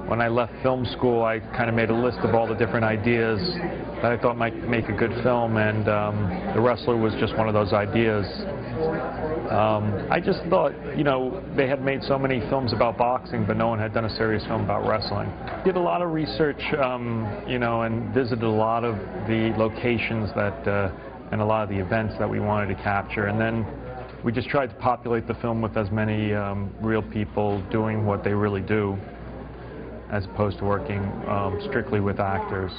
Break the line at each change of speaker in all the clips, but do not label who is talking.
When I left film school, I kind of made a list of all the different ideas that I thought might make a good film, and The Wrestler was just one of those ideas. I just thought, you know, they had made so many films about boxing, but no one had done a serious film about wrestling. Did a lot of research, you know, and visited a lot of the locations that, and a lot of the events that we wanted to capture, and then we just tried to populate the film with as many real people doing what they really do, as opposed to working strictly with actors.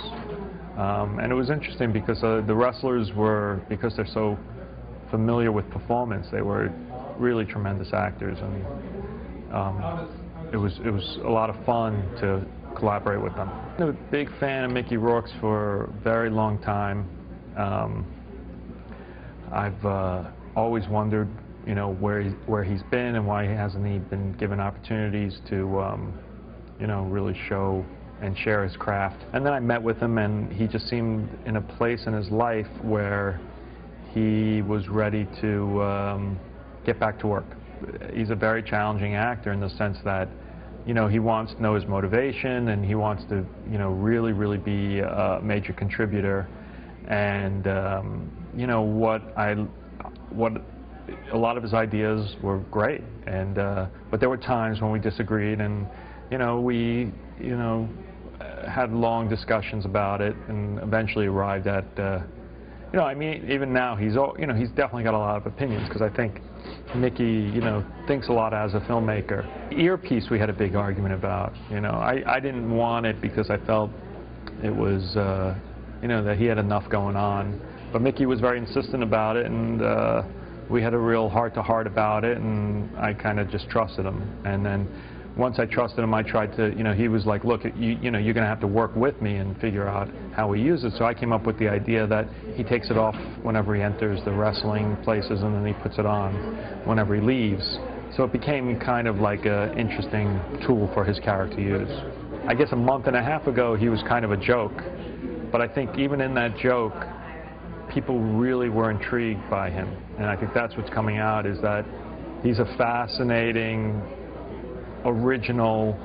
And it was interesting because the wrestlers were, because they're so familiar with performance, they were really tremendous actors, and it was a lot of fun to collaborate with them. I'm a big fan of Mickey Rourke for a very long time. I've always wondered, you know, where he's been and why hasn't he been given opportunities to you know, really show and share his craft. And then I met with him, and he just seemed in a place in his life where he was ready to get back to work. He's a very challenging actor in the sense that, you know, he wants to know his motivation, and he wants to, you know, really be a major contributor. And you know, what a lot of his ideas were great, and but there were times when we disagreed, and you know, we had long discussions about it, and eventually arrived at you know, I mean, even now he's definitely got a lot of opinions, because I think Mickey, you know, thinks a lot as a filmmaker. Earpiece we had a big argument about. You know, I didn't want it because I felt it was you know, that he had enough going on, but Mickey was very insistent about it, and we had a real heart-to-heart about it, and I kind of just trusted him. And then once I trusted him, I tried to, you know, he was like, look, you know, you're going to have to work with me and figure out how we use it. So I came up with the idea that he takes it off whenever he enters the wrestling places, and then he puts it on whenever he leaves. So it became kind of like an interesting tool for his character to use. I guess a month and a half ago, he was kind of a joke, but I think even in that joke, people really were intrigued by him. And I think that's what's coming out, is that he's a fascinating, original,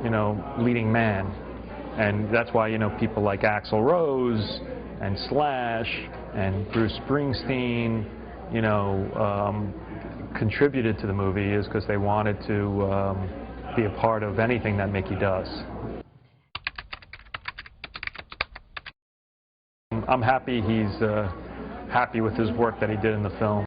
you know, leading man. And that's why, you know, people like Axl Rose and Slash and Bruce Springsteen, you know, contributed to the movie, is because they wanted to be a part of anything that Mickey does. I'm happy he's happy with his work that he did in the film.